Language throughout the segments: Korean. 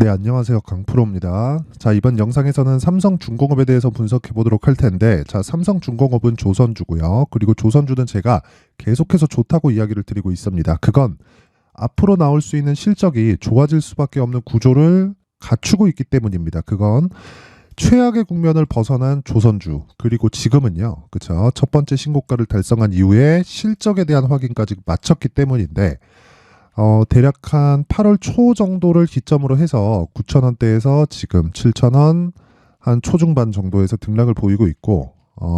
네, 안녕하세요. 강프로입니다. 자, 이번 영상에서는 삼성중공업에 대해서 분석해 보도록 할 텐데, 자, 삼성중공업은 조선주고요. 그리고 조선주는 제가 계속해서 좋다고 이야기를 드리고 있습니다. 그건 앞으로 나올 수 있는 실적이 좋아질 수밖에 없는 구조를 갖추고 있기 때문입니다. 그건 최악의 국면을 벗어난 조선주, 그리고 지금은요, 그쵸? 첫 번째 신고가를 달성한 이후에 실적에 대한 확인까지 마쳤기 때문인데, 대략 한 8월 초 정도를 기점으로 해서 9,000원대에서 지금 7,000원 한 초중반 정도에서 등락을 보이고 있고,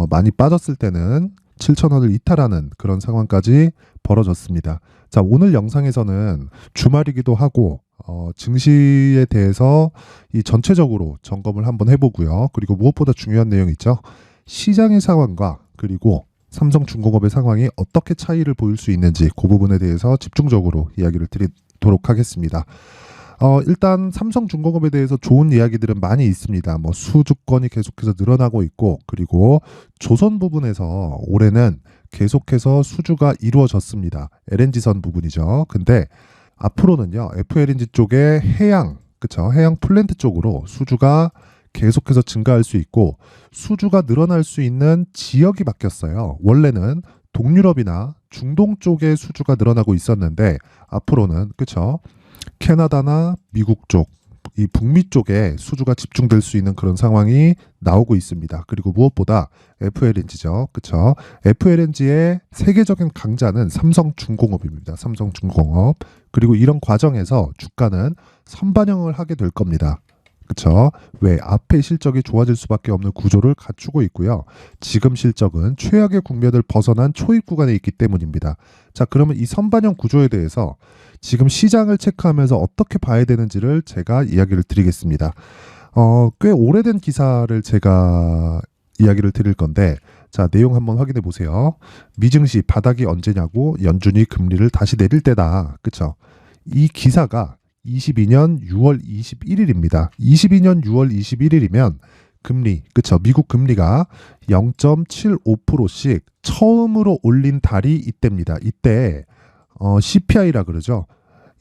많이 빠졌을 때는 7,000원을 이탈하는 그런 상황까지 벌어졌습니다. 자, 오늘 영상에서는 주말이기도 하고, 증시에 대해서 이 전체적으로 점검을 한번 해보고요. 그리고 무엇보다 중요한 내용이 있죠. 시장의 상황과 그리고 삼성중공업의 상황이 어떻게 차이를 보일 수 있는지 그 부분에 대해서 집중적으로 이야기를 드리도록 하겠습니다. 일단 삼성중공업에 대해서 좋은 이야기들은 많이 있습니다. 뭐 수주권이 계속해서 늘어나고 있고, 그리고 조선 부분에서 올해는 계속해서 수주가 이루어졌습니다. LNG선 부분이죠. 근데 앞으로는요, FLNG 쪽에 해양, 그쵸? 해양 플랜트 쪽으로 수주가 계속해서 증가할 수 있고, 수주가 늘어날 수 있는 지역이 바뀌었어요. 원래는 동유럽이나 중동 쪽에 수주가 늘어나고 있었는데, 앞으로는 그쵸? 캐나다나 미국 쪽, 이 북미 쪽에 수주가 집중될 수 있는 그런 상황이 나오고 있습니다. 그리고 무엇보다 FLNG죠. 그쵸? FLNG의 세계적인 강자는 삼성중공업입니다. 삼성중공업. 그리고 이런 과정에서 주가는 선반영을 하게 될 겁니다. 그쵸? 왜? 앞에 실적이 좋아질 수밖에 없는 구조를 갖추고 있고요. 지금 실적은 최악의 국면을 벗어난 초입 구간에 있기 때문입니다. 자, 그러면 이 선반영 구조에 대해서 지금 시장을 체크하면서 어떻게 봐야 되는지를 제가 이야기를 드리겠습니다. 꽤 오래된 기사를 제가 이야기를 드릴 건데, 자, 내용 한번 확인해 보세요. 미증시 바닥이 언제냐고, 연준이 금리를 다시 내릴 때다. 그쵸? 이 기사가 22년 6월 21일입니다. 22년 6월 21일이면 금리, 그쵸? 미국 금리가 0.75%씩 처음으로 올린 달이 이때입니다. 이때 CPI라 그러죠.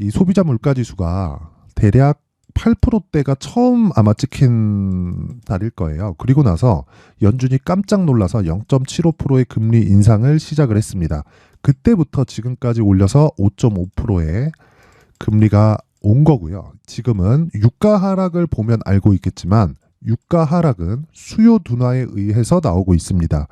이 소비자 물가지수가 대략 8%대가 처음 아마 찍힌 달일 거예요. 그리고 나서 연준이 깜짝 놀라서 0.75%의 금리 인상을 시작을 했습니다. 그때부터 지금까지 올려서 5.5%의 금리가 온 거고요. 지금은 유가 하락을 보면 알고 있겠지만 유가 하락은 수요 둔화에 의해서 나오고 있습니다.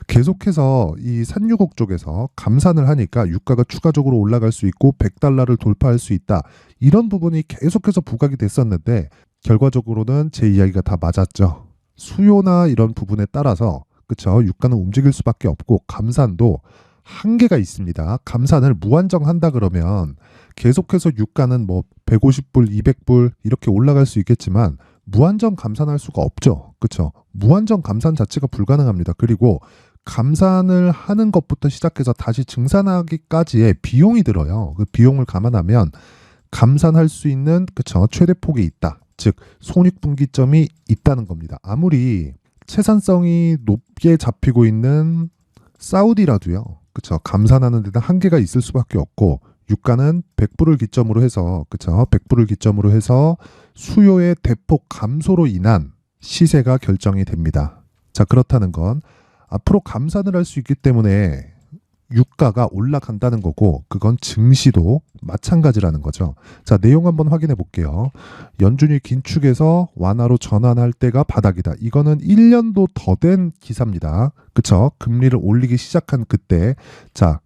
계속해서 이 산유국 쪽에서 감산을 하니까 유가가 추가적으로 올라갈 수 있고 100달러를 돌파할 수 있다. 이런 부분이 계속해서 부각이 됐었는데 결과적으로는 제 이야기가 다 맞았죠. 수요나 이런 부분에 따라서 그쵸? 유가는 움직일 수밖에 없고 감산도 한계가 있습니다. 감산을 무한정 한다 그러면 계속해서 유가는 뭐 150불, 200불 이렇게 올라갈 수 있겠지만 무한정 감산할 수가 없죠. 그렇죠? 무한정 감산 자체가 불가능합니다. 그리고 감산을 하는 것부터 시작해서 다시 증산하기까지의 비용이 들어요. 그 비용을 감안하면 감산할 수 있는 그렇죠? 최대 폭이 있다. 즉 손익분기점이 있다는 겁니다. 아무리 채산성이 높게 잡히고 있는 사우디라도요. 그렇죠? 감산하는 데는 한계가 있을 수밖에 없고 유가는 100불을 기점으로 해서 그렇죠? 100불을 기점으로 해서 수요의 대폭 감소로 인한 시세가 결정이 됩니다. 자, 그렇다는 건 앞으로 감산을 할 수 있기 때문에 유가가 올라간다는 거고 그건 증시도 마찬가지라는 거죠. 자, 내용 한번 확인해 볼게요. 연준이 긴축에서 완화로 전환할 때가 바닥이다. 이거는 1년도 더 된 기사입니다. 그쵸? 금리를 올리기 시작한 그때. 자,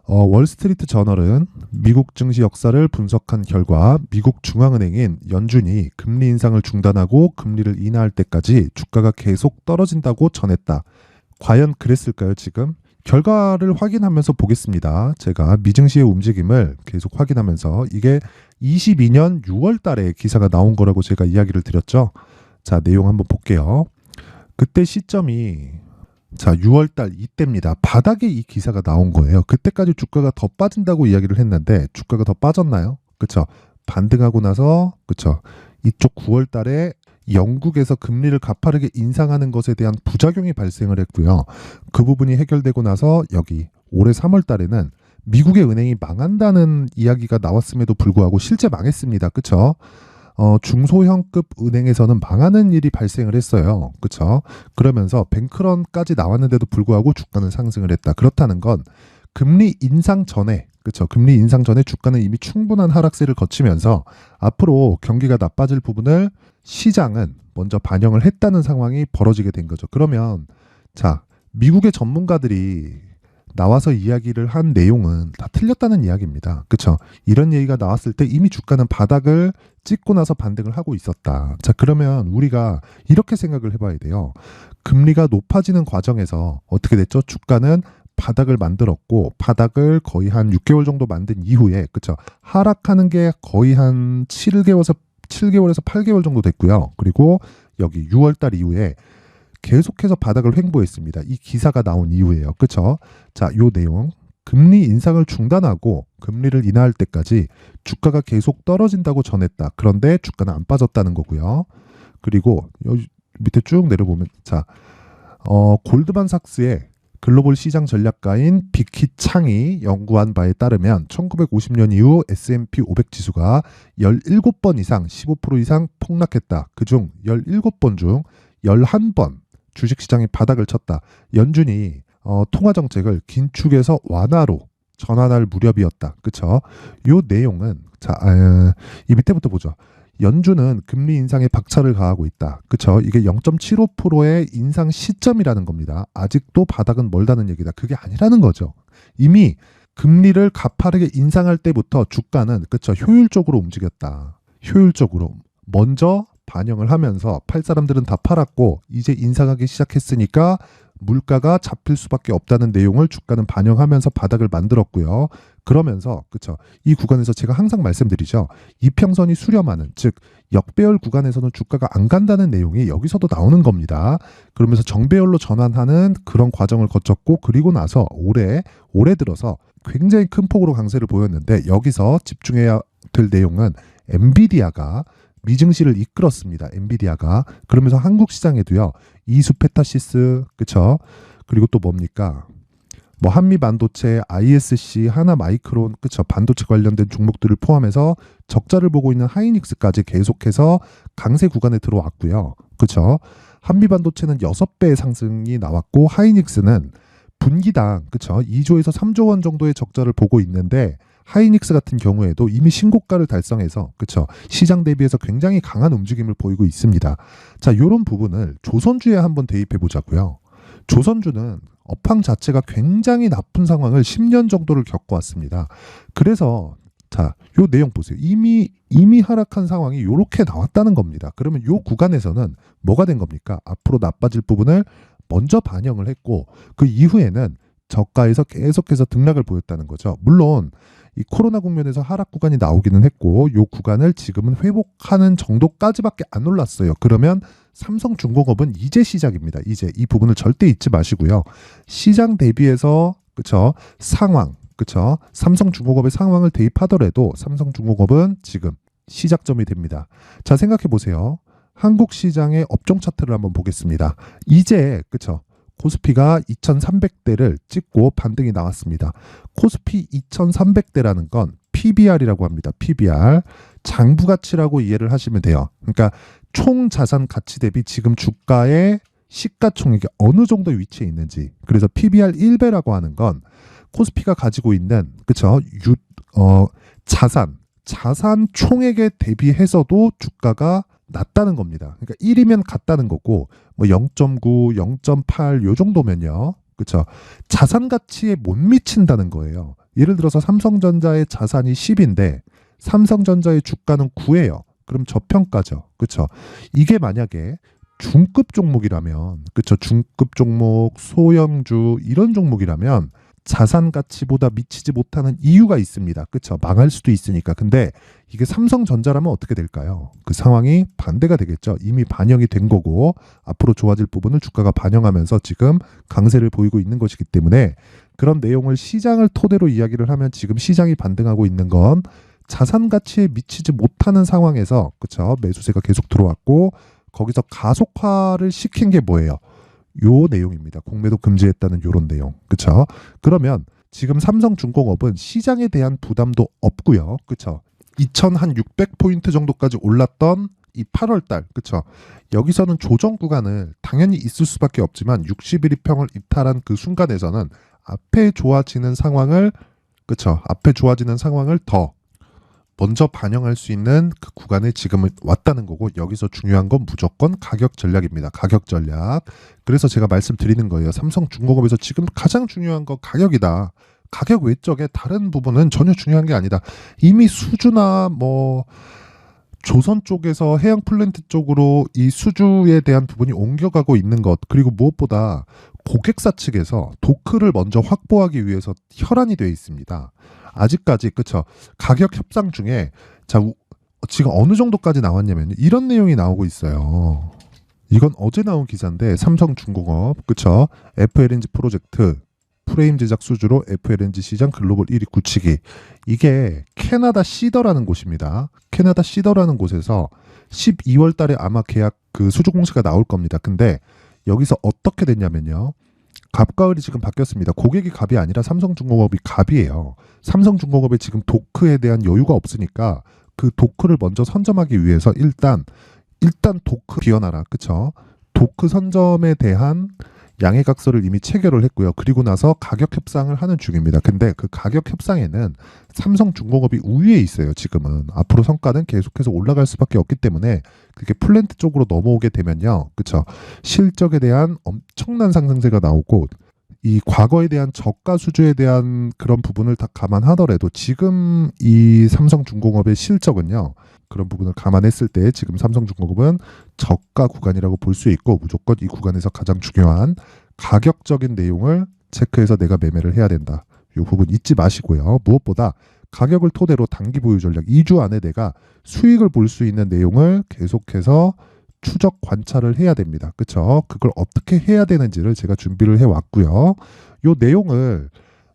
월스트리트 저널은 미국 증시 역사를 분석한 결과 미국 중앙은행인 연준이 금리 인상을 중단하고 금리를 인하할 때까지 주가가 계속 떨어진다고 전했다. 과연 그랬을까요, 지금? 결과를 확인하면서 보겠습니다. 제가 미증시의 움직임을 계속 확인하면서 이게 22년 6월 달에 기사가 나온 거라고 제가 이야기를 드렸죠. 자, 내용 한번 볼게요. 그때 시점이 자, 6월 달 이때입니다. 바닥에 이 기사가 나온 거예요. 그때까지 주가가 더 빠진다고 이야기를 했는데 주가가 더 빠졌나요? 그쵸? 반등하고 나서 그쵸? 이쪽 9월 달에 영국에서 금리를 가파르게 인상하는 것에 대한 부작용이 발생을 했고요. 그 부분이 해결되고 나서 여기 올해 3월 달에는 미국의 은행이 망한다는 이야기가 나왔음에도 불구하고 실제 망했습니다. 그쵸? 중소형급 은행에서는 망하는 일이 발생을 했어요. 그렇죠? 그러면서 뱅크런까지 나왔는데도 불구하고 주가는 상승을 했다. 그렇다는 건 금리 인상 전에, 그렇죠? 금리 인상 전에 주가는 이미 충분한 하락세를 거치면서 앞으로 경기가 나빠질 부분을 시장은 먼저 반영을 했다는 상황이 벌어지게 된 거죠. 그러면 자, 미국의 전문가들이 나와서 이야기를 한 내용은 다 틀렸다는 이야기입니다. 그렇죠? 이런 얘기가 나왔을 때 이미 주가는 바닥을 찍고 나서 반등을 하고 있었다. 자, 그러면 우리가 이렇게 생각을 해봐야 돼요. 금리가 높아지는 과정에서 어떻게 됐죠? 주가는 바닥을 만들었고 바닥을 거의 한 6개월 정도 만든 이후에 그렇죠? 하락하는 게 거의 한 7개월에서 8개월 정도 됐고요. 그리고 여기 6월 달 이후에 계속해서 바닥을 횡보했습니다. 이 기사가 나온 이후에요. 그렇죠? 자, 요 내용. 금리 인상을 중단하고 금리를 인하할 때까지 주가가 계속 떨어진다고 전했다. 그런데 주가는 안 빠졌다는 거고요. 그리고 여기 밑에 쭉 내려보면 자, 골드만삭스의 글로벌 시장 전략가인 비키 창이 연구한 바에 따르면 1950년 이후 S&P 500 지수가 17번 이상 15% 이상 폭락했다. 그중 17번 중 11번 주식시장이 바닥을 쳤다. 연준이 통화정책을 긴축에서 완화로 전환할 무렵이었다. 그쵸? 요 내용은 자, 이 밑에부터 보죠. 연준은 금리 인상에 박차를 가하고 있다. 그쵸? 이게 0.75%의 인상 시점이라는 겁니다. 아직도 바닥은 멀다는 얘기다. 그게 아니라는 거죠. 이미 금리를 가파르게 인상할 때부터 주가는 그쵸? 효율적으로 움직였다. 효율적으로. 먼저 반영을 하면서 팔 사람들은 다 팔았고 이제 인상하기 시작했으니까 물가가 잡힐 수밖에 없다는 내용을 주가는 반영하면서 바닥을 만들었고요. 그러면서 그쵸 이 구간에서 제가 항상 말씀드리죠. 이평선이 수렴하는 즉 역배열 구간에서는 주가가 안 간다는 내용이 여기서도 나오는 겁니다. 그러면서 정배열로 전환하는 그런 과정을 거쳤고 그리고 나서 올해 들어서 굉장히 큰 폭으로 강세를 보였는데 여기서 집중해야 될 내용은 엔비디아가 미증시를 이끌었습니다. 엔비디아가. 그러면서 한국 시장에도요. 이수페타시스, 그쵸? 그리고 또 뭡니까? 뭐 한미 반도체, ISC, 하나마이크론, 그쵸? 반도체 관련된 종목들을 포함해서 적자를 보고 있는 하이닉스까지 계속해서 강세 구간에 들어왔고요. 그쵸? 한미 반도체는 6배의 상승이 나왔고 하이닉스는 분기당, 그쵸? 2조에서 3조 원 정도의 적자를 보고 있는데 하이닉스 같은 경우에도 이미 신고가를 달성해서 그쵸 시장 대비해서 굉장히 강한 움직임을 보이고 있습니다. 자, 이런 부분을 조선주에 한번 대입해 보자고요. 조선주는 업황 자체가 굉장히 나쁜 상황을 10년 정도를 겪어왔습니다. 그래서 자, 요 내용 보세요. 이미 하락한 상황이 이렇게 나왔다는 겁니다. 그러면 요 구간에서는 뭐가 된 겁니까? 앞으로 나빠질 부분을 먼저 반영을 했고 그 이후에는 저가에서 계속해서 등락을 보였다는 거죠. 물론 이 코로나 국면에서 하락 구간이 나오기는 했고 이 구간을 지금은 회복하는 정도까지밖에 안 올랐어요. 그러면 삼성중공업은 이제 시작입니다. 이제 이 부분을 절대 잊지 마시고요. 시장 대비해서 그쵸 상황 그쵸 삼성중공업의 상황을 대입하더라도 삼성중공업은 지금 시작점이 됩니다. 자, 생각해 보세요. 한국 시장의 업종 차트를 한번 보겠습니다. 이제 그쵸 코스피가 2300대를 찍고 반등이 나왔습니다. 코스피 2300대라는 건 PBR이라고 합니다. PBR. 장부 가치라고 이해를 하시면 돼요. 그러니까 총 자산 가치 대비 지금 주가의 시가총액이 어느 정도 위치해 있는지. 그래서 PBR 1배라고 하는 건 코스피가 가지고 있는 그쵸? 자산 총액에 대비해서도 주가가 낮다는 겁니다. 그러니까 1이면 같다는 거고 뭐 0.9, 0.8 요 정도면요. 그렇죠? 자산 가치에 못 미친다는 거예요. 예를 들어서 삼성전자의 자산이 10인데 삼성전자의 주가는 9예요. 그럼 저평가죠. 그렇죠? 이게 만약에 중급 종목이라면 그렇죠? 중급 종목, 소형주 이런 종목이라면 자산 가치보다 미치지 못하는 이유가 있습니다. 그렇죠? 망할 수도 있으니까. 근데 이게 삼성전자라면 어떻게 될까요? 그 상황이 반대가 되겠죠. 이미 반영이 된 거고 앞으로 좋아질 부분을 주가가 반영하면서 지금 강세를 보이고 있는 것이기 때문에 그런 내용을 시장을 토대로 이야기를 하면 지금 시장이 반등하고 있는 건 자산 가치에 미치지 못하는 상황에서 그렇죠? 매수세가 계속 들어왔고 거기서 가속화를 시킨 게 뭐예요? 요 내용입니다. 공매도 금지했다는 요런 내용. 그쵸? 그러면 지금 삼성중공업은 시장에 대한 부담도 없고요. 그쵸? 2,600포인트 정도까지 올랐던 이 8월달, 그쵸? 여기서는 조정 구간을 당연히 있을 수밖에 없지만 61일평을 이탈한 그 순간에서는 앞에 좋아지는 상황을, 그쵸? 앞에 좋아지는 상황을 더 먼저 반영할 수 있는 그 구간에 지금 왔다는 거고, 여기서 중요한 건 무조건 가격 전략입니다. 가격 전략. 그래서 제가 말씀드리는 거예요. 삼성중공업에서 지금 가장 중요한 건 가격이다. 가격 외적의 다른 부분은 전혀 중요한 게 아니다. 이미 수주나 뭐 조선 쪽에서 해양 플랜트 쪽으로 이 수주에 대한 부분이 옮겨가고 있는 것, 그리고 무엇보다 고객사 측에서 도크를 먼저 확보하기 위해서 혈안이 되어 있습니다. 아직까지, 그쵸? 가격 협상 중에 지금 어느 정도까지 나왔냐면 이런 내용이 나오고 있어요. 이건 어제 나온 기사인데, 삼성중공업, 그쵸? FLNG 프로젝트 프레임 제작 수주로 FLNG 시장 글로벌 1위 굳히기. 이게 캐나다 시더라는 곳입니다. 캐나다 시더라는 곳에서 12월 달에 아마 계약 그 수주 공시가 나올 겁니다. 근데 여기서 어떻게 됐냐면요. 갑과 을이 지금 바뀌었습니다. 고객이 갑이 아니라 삼성중공업이 갑이에요. 삼성중공업에 지금 도크에 대한 여유가 없으니까 그 도크를 먼저 선점하기 위해서 일단 도크 비워놔라. 그쵸? 도크 선점에 대한 양해각서를 이미 체결을 했고요. 그리고 나서 가격 협상을 하는 중입니다. 근데 그 가격 협상에는 삼성중공업이 우위에 있어요. 지금은. 앞으로 성과는 계속해서 올라갈 수밖에 없기 때문에 그게 플랜트 쪽으로 넘어오게 되면요. 그쵸? 실적에 대한 엄청난 상승세가 나오고, 이 과거에 대한 저가 수주에 대한 그런 부분을 다 감안하더라도 지금 이 삼성중공업의 실적은요. 그런 부분을 감안했을 때 지금 삼성중공업은 저가 구간이라고 볼 수 있고, 무조건 이 구간에서 가장 중요한 가격적인 내용을 체크해서 내가 매매를 해야 된다. 이 부분 잊지 마시고요. 무엇보다 가격을 토대로 단기 보유 전략 2주 안에 내가 수익을 볼 수 있는 내용을 계속해서 추적 관찰을 해야 됩니다. 그쵸? 그걸 어떻게 해야 되는지를 제가 준비를 해왔고요. 이 내용을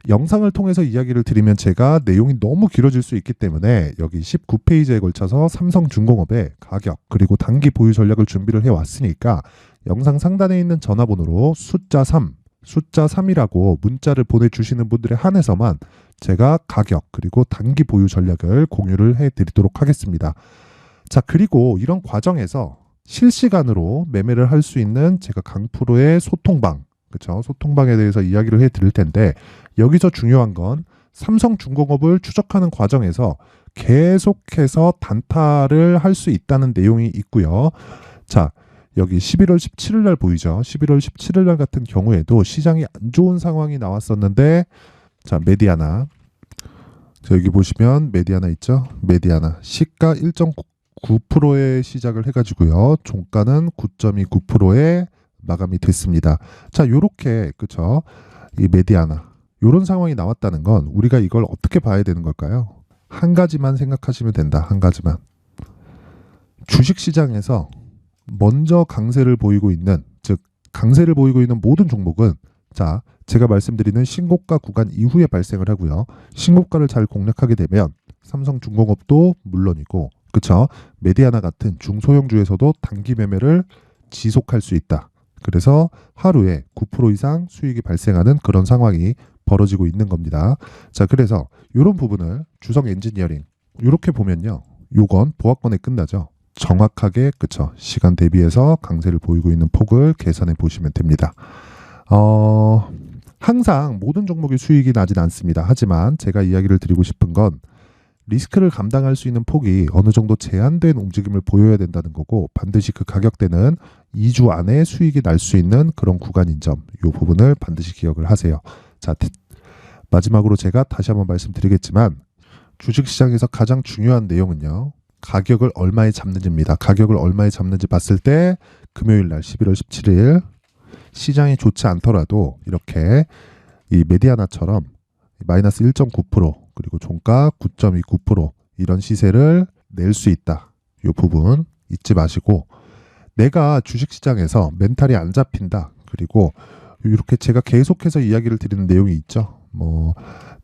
영상을 통해서 이야기를 드리면 제가 내용이 너무 길어질 수 있기 때문에 여기 19페이지에 걸쳐서 삼성중공업의 가격 그리고 단기 보유 전략을 준비를 해왔으니까 영상 상단에 있는 전화번호로 숫자 3이라고 문자를 보내주시는 분들에 한해서만 제가 가격 그리고 단기 보유 전략을 공유를 해드리도록 하겠습니다. 자, 그리고 이런 과정에서 실시간으로 매매를 할 수 있는 제가 강프로의 소통방, 그렇죠? 소통방에 대해서 이야기를 해드릴 텐데, 여기서 중요한 건 삼성중공업을 추적하는 과정에서 계속해서 단타를 할 수 있다는 내용이 있고요. 자, 여기 11월 17일 날 보이죠? 11월 17일 날 같은 경우에도 시장이 안 좋은 상황이 나왔었는데, 자, 메디아나. 자, 여기 보시면 메디아나 있죠? 메디아나. 시가 1.9%에 시작을 해가지고요. 종가는 9.29%에 마감이 됐습니다. 자, 요렇게, 그쵸? 이 메디아나. 요런 상황이 나왔다는 건 우리가 이걸 어떻게 봐야 되는 걸까요? 한 가지만 생각하시면 된다. 한 가지만. 주식시장에서 먼저 강세를 보이고 있는, 즉 강세를 보이고 있는 모든 종목은, 자, 제가 말씀드리는 신고가 구간 이후에 발생을 하고요. 신고가를 잘 공략하게 되면 삼성중공업도 물론이고, 그쵸? 메디아나 같은 중소형주에서도 단기 매매를 지속할 수 있다. 그래서 하루에 9% 이상 수익이 발생하는 그런 상황이 벌어지고 있는 겁니다. 자, 그래서 이런 부분을 주성 엔지니어링 이렇게 보면요. 요건 보합권에 끝나죠. 정확하게, 그쵸? 시간 대비해서 강세를 보이고 있는 폭을 계산해 보시면 됩니다. 항상 모든 종목의 수익이 나진 않습니다. 하지만 제가 이야기를 드리고 싶은 건 리스크를 감당할 수 있는 폭이 어느 정도 제한된 움직임을 보여야 된다는 거고, 반드시 그 가격대는 2주 안에 수익이 날 수 있는 그런 구간인 점, 이 부분을 반드시 기억을 하세요. 자, 마지막으로 제가 다시 한번 말씀드리겠지만 주식시장에서 가장 중요한 내용은요. 가격을 얼마에 잡는지입니다. 가격을 얼마에 잡는지 봤을 때 금요일 날 11월 17일 시장이 좋지 않더라도 이렇게 이 메디아나처럼 마이너스 1.9% 그리고 종가 9.29% 이런 시세를 낼 수 있다. 이 부분 잊지 마시고, 내가 주식시장에서 멘탈이 안 잡힌다. 그리고 이렇게 제가 계속해서 이야기를 드리는 내용이 있죠. 뭐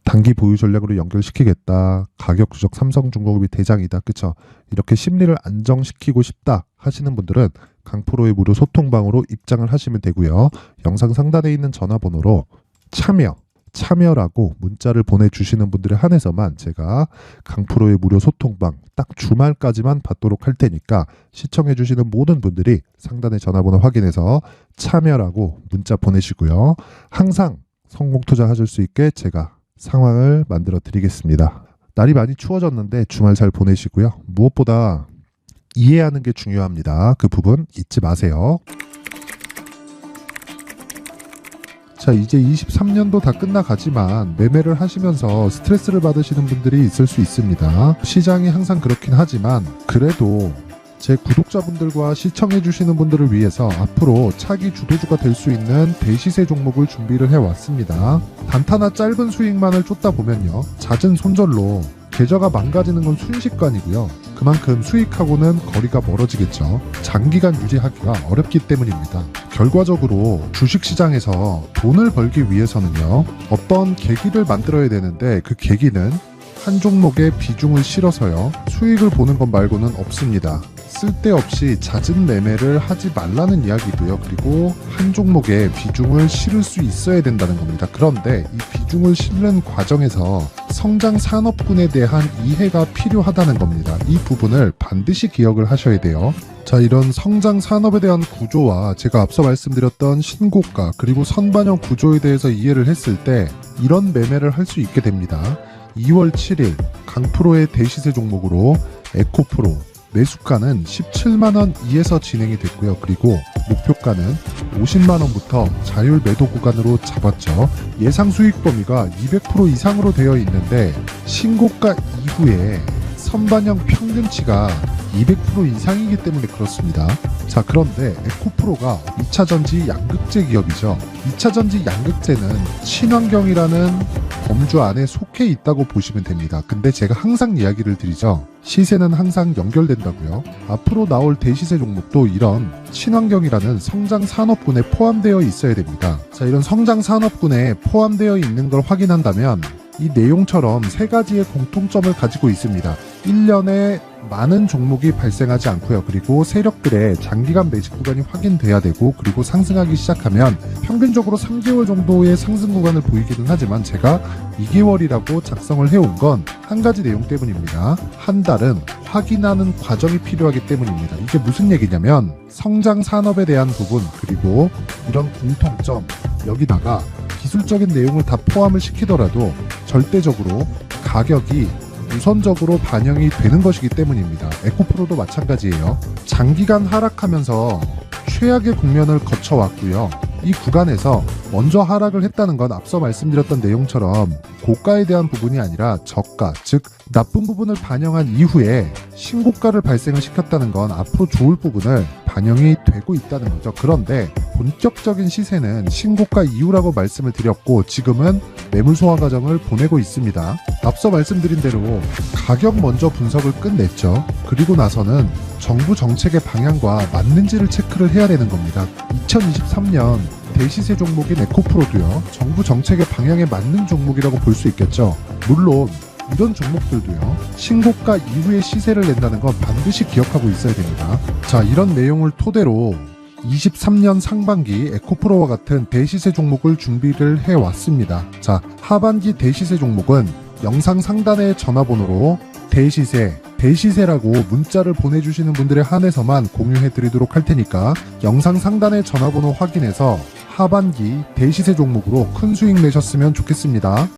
단기 보유 전략으로 연결시키겠다. 가격 추적 삼성중공업이 대장이다. 그쵸? 이렇게 심리를 안정시키고 싶다 하시는 분들은 강프로의 무료 소통방으로 입장을 하시면 되고요. 영상 상단에 있는 전화번호로 참여, 참여라고 문자를 보내주시는 분들에 한해서만 제가 강프로의 무료 소통방 딱 주말까지만 받도록 할 테니까 시청해주시는 모든 분들이 상단의 전화번호 확인해서 참여라고 문자 보내시고요. 항상 성공 투자하실 수 있게 제가 상황을 만들어 드리겠습니다. 날이 많이 추워졌는데 주말 잘 보내시고요. 무엇보다 이해하는 게 중요합니다. 그 부분 잊지 마세요. 자, 이제 23년도 다 끝나가지만 매매를 하시면서 스트레스를 받으시는 분들이 있을 수 있습니다. 시장이 항상 그렇긴 하지만 그래도 제 구독자분들과 시청해주시는 분들을 위해서 앞으로 차기 주도주가 될 수 있는 대시세 종목을 준비를 해왔습니다. 단타나 짧은 수익만을 쫓다 보면요, 잦은 손절로 계좌가 망가지는 건 순식간이고요. 그만큼 수익하고는 거리가 멀어지겠죠. 장기간 유지하기가 어렵기 때문입니다. 결과적으로 주식시장에서 돈을 벌기 위해서는요, 어떤 계기를 만들어야 되는데 그 계기는 한 종목에 비중을 실어서요, 수익을 보는 것 말고는 없습니다. 쓸데없이 잦은 매매를 하지 말라는 이야기고요. 그리고 한 종목에 비중을 실을 수 있어야 된다는 겁니다. 그런데 이 비중을 실는 과정에서 성장 산업군에 대한 이해가 필요하다는 겁니다. 이 부분을 반드시 기억을 하셔야 돼요. 자, 이런 성장 산업에 대한 구조와 제가 앞서 말씀드렸던 신고가 그리고 선반영 구조에 대해서 이해를 했을 때 이런 매매를 할 수 있게 됩니다. 2월 7일 강프로의 대시세 종목으로 에코프로 매수가는 17만원 이에서 진행이 됐고요. 그리고 목표가는 50만원부터 자율 매도 구간으로 잡았죠. 예상 수익 범위가 200% 이상으로 되어 있는데 신고가 이후에 선반영 평균치가 200% 이상이기 때문에 그렇습니다. 자, 그런데 에코프로가 2차전지 양극재 기업이죠. 2차전지 양극재는 친환경이라는 범주 안에 속해 있다고 보시면 됩니다. 근데 제가 항상 이야기를 드리죠. 시세는 항상 연결된다고요. 앞으로 나올 대시세 종목도 이런 친환경이라는 성장 산업군에 포함되어 있어야 됩니다. 자, 이런 성장 산업군에 포함되어 있는 걸 확인한다면 이 내용처럼 세 가지의 공통점을 가지고 있습니다. 1년에 많은 종목이 발생하지 않고요. 그리고 세력들의 장기간 매집 구간이 확인돼야 되고, 그리고 상승하기 시작하면 평균적으로 3개월 정도의 상승 구간을 보이기는 하지만 제가 2개월이라고 작성을 해온 건 한 가지 내용 때문입니다. 한 달은 확인하는 과정이 필요하기 때문입니다. 이게 무슨 얘기냐면 성장 산업에 대한 부분 그리고 이런 공통점, 여기다가 기술적인 내용을 다 포함을 시키더라도 절대적으로 가격이 우선적으로 반영이 되는 것이기 때문입니다. 에코프로도 마찬가지예요. 장기간 하락하면서 최악의 국면을 거쳐왔고요. 이 구간에서 먼저 하락을 했다는 건 앞서 말씀드렸던 내용처럼 고가에 대한 부분이 아니라 저가, 즉 나쁜 부분을 반영한 이후에 신고가를 발생을 시켰다는 건 앞으로 좋을 부분을 반영이 되고 있다는 거죠. 그런데 본격적인 시세는 신고가 이후라고 말씀을 드렸고 지금은 매물 소화 과정을 보내고 있습니다. 앞서 말씀드린 대로 가격 먼저 분석을 끝냈죠. 그리고 나서는 정부 정책의 방향과 맞는지를 체크를 해야 되는 겁니다. 2023년 대시세 종목인 에코프로도요, 정부 정책의 방향에 맞는 종목이라고 볼 수 있겠죠. 물론 이런 종목들도요, 신고가 이후에 시세를 낸다는 건 반드시 기억하고 있어야 됩니다. 자, 이런 내용을 토대로 23년 상반기 에코프로와 같은 대시세 종목을 준비를 해왔습니다. 자, 하반기 대시세 종목은 영상 상단의 전화번호로 대시세라고 문자를 보내주시는 분들에 한해서만 공유해드리도록 할 테니까 영상 상단의 전화번호 확인해서 하반기 대시세 종목으로 큰 수익 내셨으면 좋겠습니다.